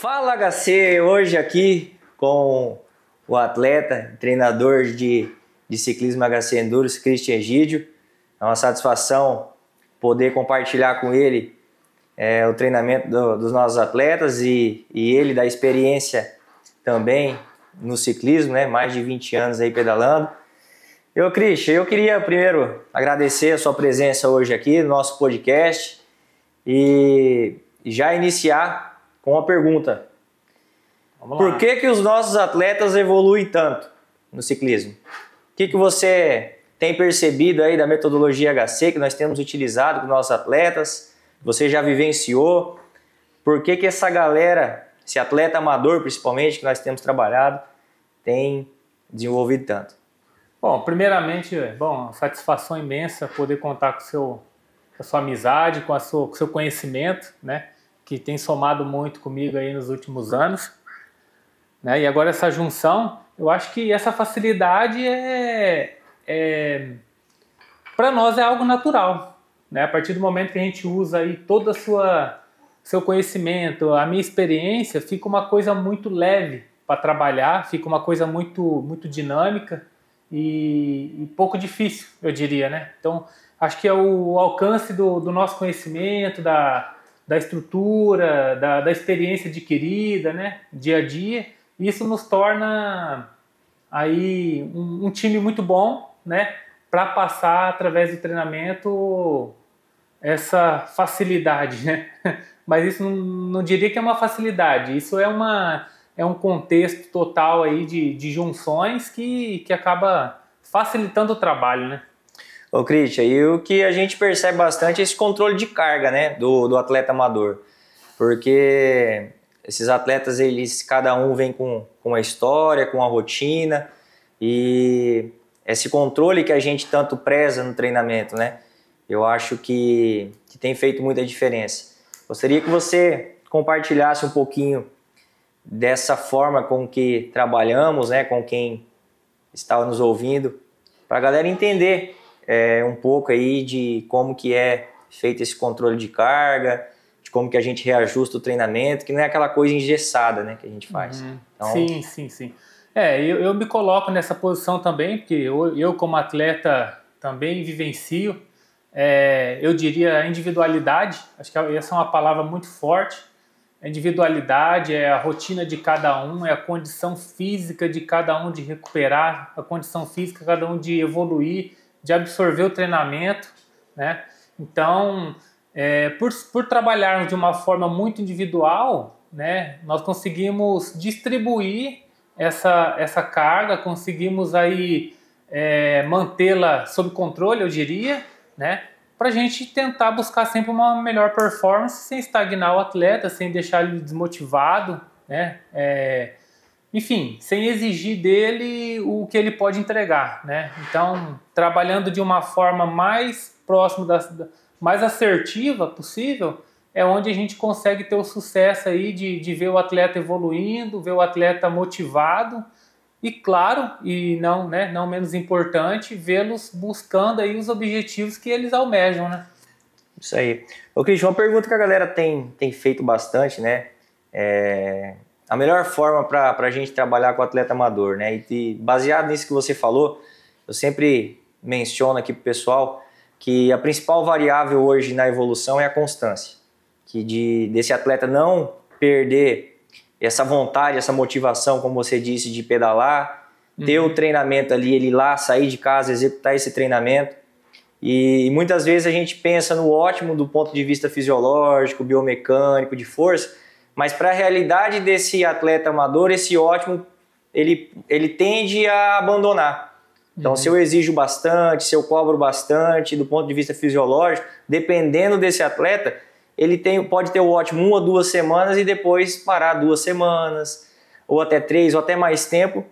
Fala HC, hoje aqui com o atleta, treinador de ciclismo HC Endurance, Christian Egídio. É uma satisfação poder compartilhar com ele o treinamento dos nossos atletas e ele da experiência também no ciclismo, né? Mais de 20 anos aí pedalando. Christian, eu queria primeiro agradecer a sua presença hoje aqui no nosso podcast e já iniciar com uma pergunta. Por que os nossos atletas evoluem tanto no ciclismo? O que você tem percebido aí da metodologia HC que nós temos utilizado com nossos atletas? Você já vivenciou? Por que essa galera, esse atleta amador principalmente, que nós temos trabalhado, tem desenvolvido tanto? Bom, primeiramente, satisfação imensa poder contar com a sua amizade, com o seu conhecimento, né? Que tem somado muito comigo aí nos últimos anos. Né? E agora essa junção, eu acho que essa facilidade para nós é algo natural. Né? A partir do momento que a gente usa aí todo seu conhecimento, a minha experiência, fica uma coisa muito leve para trabalhar, fica uma coisa muito dinâmica e pouco difícil, eu diria. Né? Então, acho que é o alcance do nosso conhecimento, da estrutura, da experiência adquirida, né? Dia a dia. Isso nos torna aí um time muito bom, né? Para passar através do treinamento essa facilidade, né? Mas isso não diria que é uma facilidade, isso é um contexto total aí de junções que acaba facilitando o trabalho, né? Ô Christian, e o que a gente percebe bastante é esse controle de carga, né, do atleta amador, porque esses atletas, cada um vem com uma história, com uma rotina, e esse controle que a gente tanto preza no treinamento, né, eu acho que tem feito muita diferença. Gostaria que você compartilhasse um pouquinho dessa forma com que trabalhamos, né, com quem está nos ouvindo, para a galera entender um pouco aí de como que é feito esse controle de carga, de como que a gente reajusta o treinamento, que não é aquela coisa engessada, né, que a gente faz. Então... Sim. Eu me coloco nessa posição também, porque eu como atleta também vivencio, eu diria a individualidade, acho que essa é uma palavra muito forte. A individualidade é a rotina de cada um, é a condição física de cada um de recuperar, a condição física de cada um de evoluir, de absorver o treinamento, né? Então, por trabalharmos de uma forma muito individual, né, nós conseguimos distribuir essa carga, conseguimos aí mantê-la sob controle, eu diria, né, para a gente tentar buscar sempre uma melhor performance sem estagnar o atleta, sem deixar ele desmotivado, né? Enfim, sem exigir dele o que ele pode entregar, né? Então, trabalhando de uma forma mais próxima, mais assertiva possível, é onde a gente consegue ter o sucesso aí de ver o atleta evoluindo, ver o atleta motivado e, claro, e não menos importante, vê-los buscando aí os objetivos que eles almejam, né? Isso aí. Ô Cristian, uma pergunta que a galera tem feito bastante, né? A melhor forma para a gente trabalhar com o atleta amador, né? E baseado nisso que você falou, eu sempre menciono aqui para o pessoal que a principal variável hoje na evolução é a constância. Desse atleta não perder essa vontade, essa motivação, como você disse, de pedalar, ter o treinamento ali, ele ir lá, sair de casa, executar esse treinamento. E muitas vezes a gente pensa no ótimo do ponto de vista fisiológico, biomecânico, de força, mas para a realidade desse atleta amador, esse ótimo, ele tende a abandonar. Então, se eu exijo bastante, se eu cobro bastante, do ponto de vista fisiológico, dependendo desse atleta, ele pode ter o ótimo 1 ou 2 semanas e depois parar 2 semanas, ou até 3, ou até mais tempo,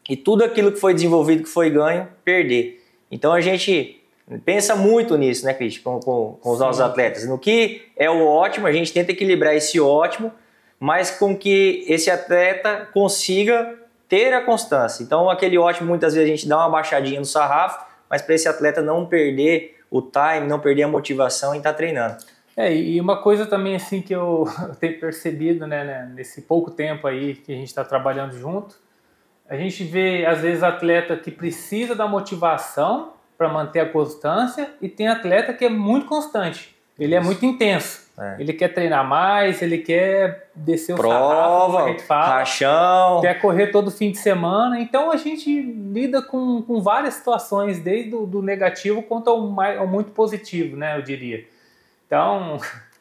e tudo aquilo que foi desenvolvido, que foi ganho, perder. Então, a gente pensa muito nisso, né, Cristian, com os nossos atletas. No que é o ótimo, a gente tenta equilibrar esse ótimo, mas com que esse atleta consiga ter a constância. Então, aquele ótimo, muitas vezes a gente dá uma baixadinha no sarrafo, mas para esse atleta não perder o time, não perder a motivação em estar treinando. E uma coisa também assim que eu tenho percebido, né, nesse pouco tempo aí que a gente está trabalhando junto, a gente vê às vezes atleta que precisa da motivação para manter a constância e tem atleta que é muito constante, ele é muito intenso, ele quer treinar mais, ele quer descer o sarrafo, como a gente fala, rachão, quer correr todo fim de semana. Então a gente lida com várias situações, desde do negativo quanto ao muito positivo, né, eu diria. Então,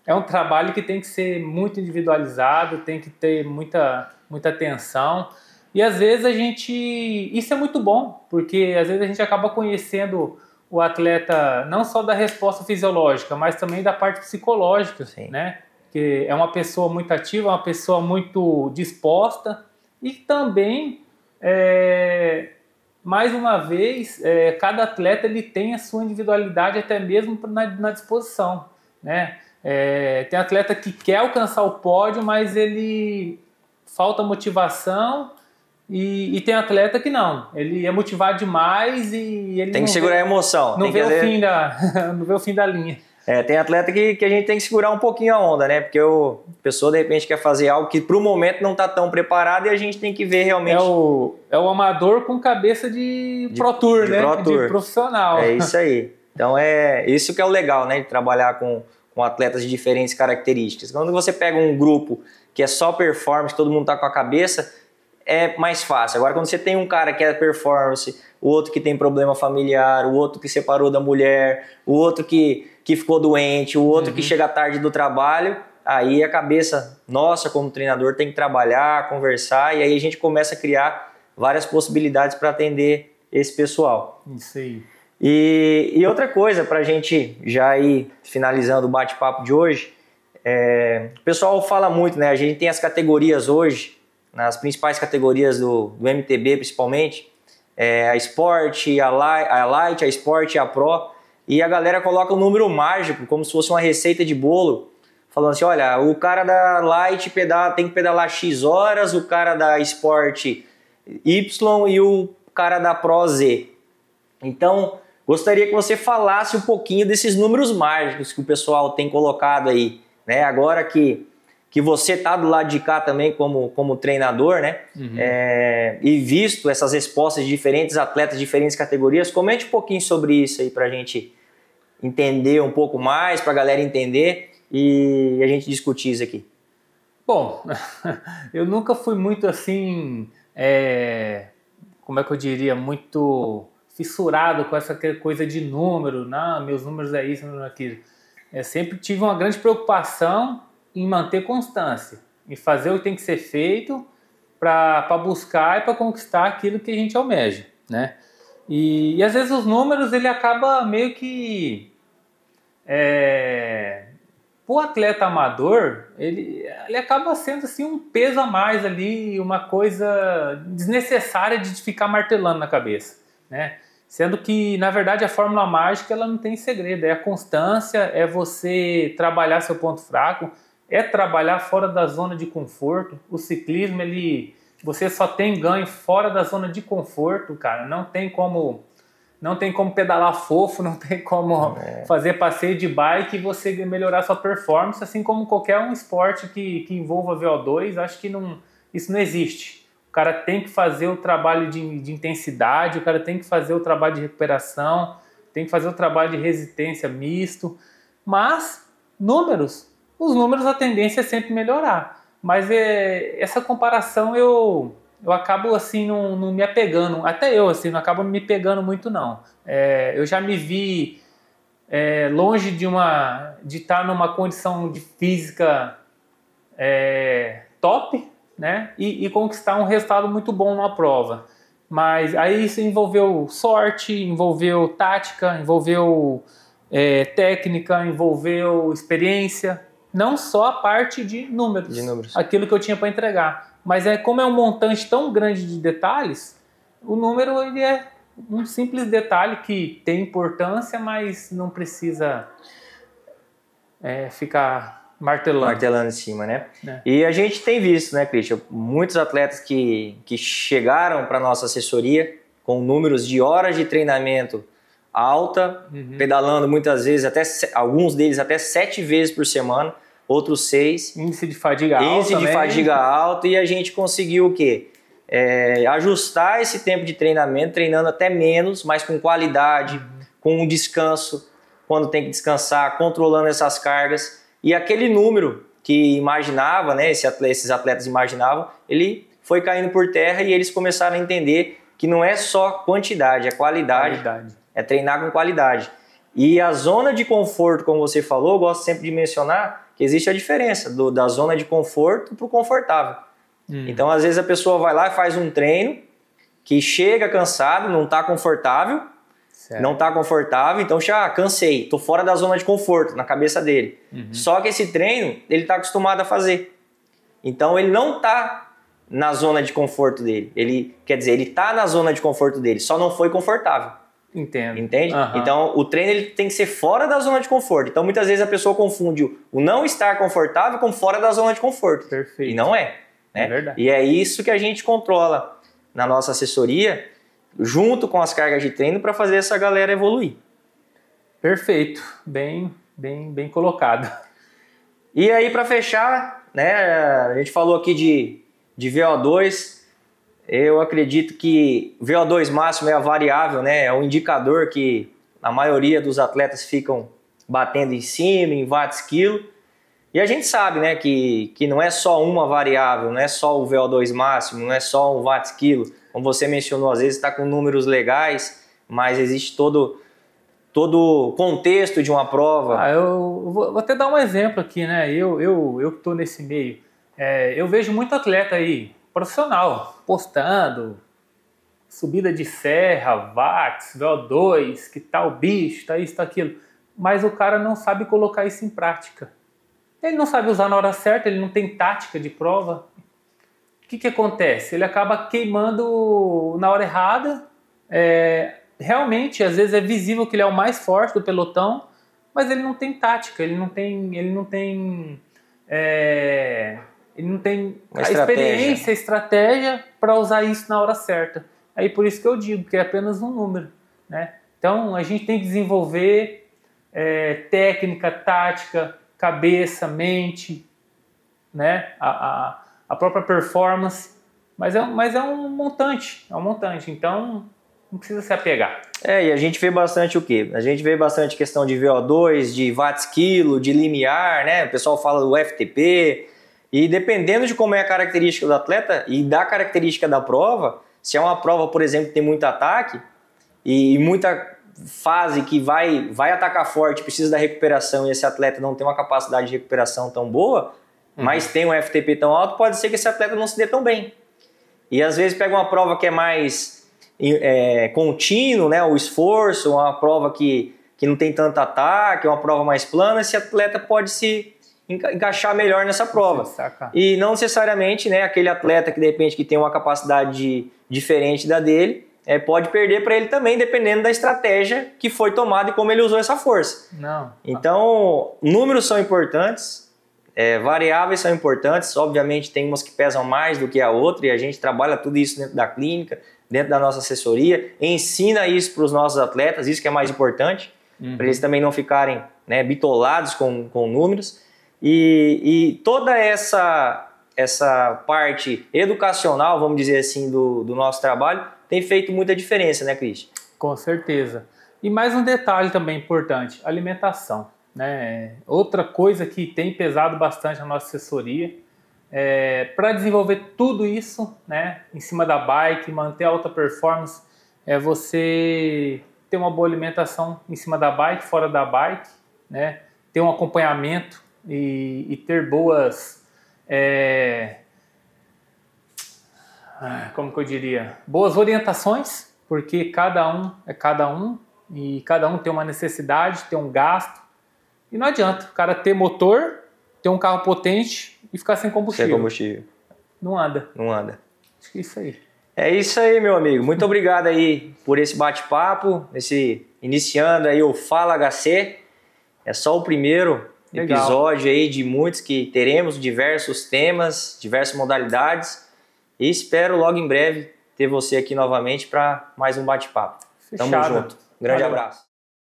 é um trabalho que tem que ser muito individualizado, tem que ter muita atenção. E às vezes isso é muito bom, porque às vezes a gente acaba conhecendo o atleta não só da resposta fisiológica, mas também da parte psicológica, né? Que é uma pessoa muito ativa, uma pessoa muito disposta e também, mais uma vez, cada atleta ele tem a sua individualidade até mesmo na disposição, né? Tem atleta que quer alcançar o pódio, mas ele falta motivação, e tem atleta que não, ele é motivado demais e ele tem que segurar a emoção, não vê o fim da linha. Tem atleta que a gente tem que segurar um pouquinho a onda, né? Porque a pessoa de repente quer fazer algo que pro momento não tá tão preparado e a gente tem que ver realmente. É o amador com cabeça de Pro Tour, né? Pro Tour. De profissional. É isso aí. Então isso que é o legal, né? De trabalhar com atletas de diferentes características. Quando você pega um grupo que é só performance, todo mundo tá com a cabeça, é mais fácil. Agora, quando você tem um cara que é performance, o outro que tem problema familiar, o outro que separou da mulher, o outro que ficou doente, o outro que chega tarde do trabalho, aí a cabeça nossa como treinador tem que trabalhar, conversar, e aí a gente começa a criar várias possibilidades para atender esse pessoal. Isso aí. E outra coisa, para a gente já ir finalizando o bate-papo de hoje, o pessoal fala muito, né? A gente tem as categorias hoje, nas principais categorias do MTB principalmente, a Sport, a Light, a Sport e a Pro, e a galera coloca um número mágico, como se fosse uma receita de bolo, falando assim, olha, o cara da Light tem que pedalar X horas, o cara da Sport Y e o cara da Pro Z. Então, gostaria que você falasse um pouquinho desses números mágicos que o pessoal tem colocado aí, né? Agora que você está do lado de cá também como treinador, né? E visto essas respostas de diferentes atletas, de diferentes categorias, comente um pouquinho sobre isso aí para a gente entender um pouco mais, para a galera entender e a gente discutir isso aqui. Bom, eu nunca fui muito assim, como é que eu diria, muito fissurado com essa coisa de número, não, meus números é isso, não é aquilo. Eu sempre tive uma grande preocupação em manter constância, em fazer o que tem que ser feito para buscar e para conquistar aquilo que a gente almeja, né? E às vezes os números ele acaba meio que o atleta amador ele acaba sendo assim um peso a mais ali, uma coisa desnecessária de ficar martelando na cabeça, né? Sendo que, na verdade, a fórmula mágica ela não tem segredo, é a constância, é você trabalhar seu ponto fraco, é trabalhar fora da zona de conforto. O ciclismo, você só tem ganho fora da zona de conforto, cara. Não tem como pedalar fofo, não tem como fazer passeio de bike e você melhorar sua performance, assim como qualquer um esporte que envolva VO2, acho que isso não existe. O cara tem que fazer o trabalho de intensidade, o cara tem que fazer o trabalho de recuperação, tem que fazer o trabalho de resistência misto, mas os números a tendência é sempre melhorar. Mas essa comparação eu acabo assim não me apegando, até eu assim, não acabo me pegando muito não. Eu já me vi longe de estar numa condição de física top, né? E conquistar um resultado muito bom numa prova. Mas aí isso envolveu sorte, envolveu tática, envolveu técnica, envolveu experiência, não só a parte de números. Aquilo que eu tinha para entregar. Mas como é um montante tão grande de detalhes, o número ele é um simples detalhe que tem importância, mas não precisa ficar martelando em cima, né? E a gente tem visto, né, Christian, muitos atletas que chegaram para nossa assessoria com números de horas de treinamento alta, pedalando muitas vezes, alguns deles até 7 vezes por semana, outros 6. Índice de fadiga alta. Índice de fadiga alta, e a gente conseguiu o quê? Ajustar esse tempo de treinamento, treinando até menos, mas com qualidade, com um descanso, quando tem que descansar, controlando essas cargas. E aquele número que imaginava, né, esses atletas imaginavam, ele foi caindo por terra e eles começaram a entender que não é só quantidade, é qualidade. É treinar com qualidade. E a zona de conforto, como você falou, eu gosto sempre de mencionar que existe a diferença da zona de conforto para o confortável. Então, às vezes a pessoa vai lá e faz um treino que chega cansado, não está confortável, então já cansei, estou fora da zona de conforto na cabeça dele. Só que esse treino ele está acostumado a fazer. Então ele não está na zona de conforto dele. Ele está na zona de conforto dele, só não foi confortável. Entendo. Entende? Então o treino ele tem que ser fora da zona de conforto. Então muitas vezes a pessoa confunde o não estar confortável com fora da zona de conforto. Perfeito. E não é. Né? É verdade. E é isso que a gente controla na nossa assessoria, junto com as cargas de treino, para fazer essa galera evoluir. Perfeito, bem colocado. E aí, para fechar, né, a gente falou aqui de VO2. Eu acredito que VO2 máximo é a variável, né, é o indicador que a maioria dos atletas ficam batendo em cima, em watts quilo. E a gente sabe, né, que não é só uma variável, não é só o VO2 máximo, não é só um watts quilo. Como você mencionou, às vezes está com números legais, mas existe todo o contexto de uma prova. Eu vou até dar um exemplo aqui, né? Eu que estou nesse meio, eu vejo muito atleta aí, profissional, postando subida de serra, watts, VO2, que tal bicho, tá isso, tá aquilo. Mas o cara não sabe colocar isso em prática. Ele não sabe usar na hora certa, ele não tem tática de prova. O que acontece? Ele acaba queimando na hora errada. Realmente, às vezes é visível que ele é o mais forte do pelotão, mas ele não tem tática, ele não tem a experiência, a estratégia para usar isso na hora certa. Aí por isso que eu digo que é apenas um número, né? Então a gente tem que desenvolver técnica, tática, cabeça, mente, né? A própria performance, mas é um montante, então não precisa se apegar. E a gente vê bastante o quê? A gente vê bastante questão de VO2, de watts quilo, de limiar, né? O pessoal fala do FTP, e dependendo de como é a característica do atleta e da característica da prova, se é uma prova, por exemplo, que tem muito ataque e muita fase que vai atacar forte, precisa da recuperação e esse atleta não tem uma capacidade de recuperação tão boa, mas tem um FTP tão alto, pode ser que esse atleta não se dê tão bem. E às vezes pega uma prova que é mais contínuo, né, o esforço, uma prova que não tem tanto ataque, uma prova mais plana, esse atleta pode se encaixar melhor nessa prova. E não necessariamente, né, aquele atleta que de repente que tem uma capacidade diferente da dele, pode perder para ele também, dependendo da estratégia que foi tomada e como ele usou essa força. Então, números são importantes, variáveis são importantes, obviamente tem umas que pesam mais do que a outra e a gente trabalha tudo isso dentro da clínica, dentro da nossa assessoria, ensina isso para os nossos atletas, isso que é mais importante, para eles também não ficarem, né, bitolados com números. E toda essa parte educacional, vamos dizer assim, do nosso trabalho, tem feito muita diferença, né, Cristian? Com certeza. E mais um detalhe também importante, alimentação, né? Outra coisa que tem pesado bastante na nossa assessoria, para desenvolver tudo isso, né, em cima da bike, manter a alta performance, você ter uma boa alimentação em cima da bike, fora da bike, né, ter um acompanhamento e ter boas, como que eu diria, boas orientações, porque cada um é cada um e cada um tem uma necessidade, tem um gasto, e não adianta o cara ter motor, ter um carro potente e ficar sem combustível. Sem combustível. Não anda. Acho que é isso aí. É isso aí, meu amigo. Muito obrigado aí por esse bate-papo, iniciando aí o Fala HC. É só o primeiro episódio aí de muitos que teremos, diversos temas, diversas modalidades. E espero logo em breve ter você aqui novamente para mais um bate-papo. Tamo junto. Grande Valeu. abraço.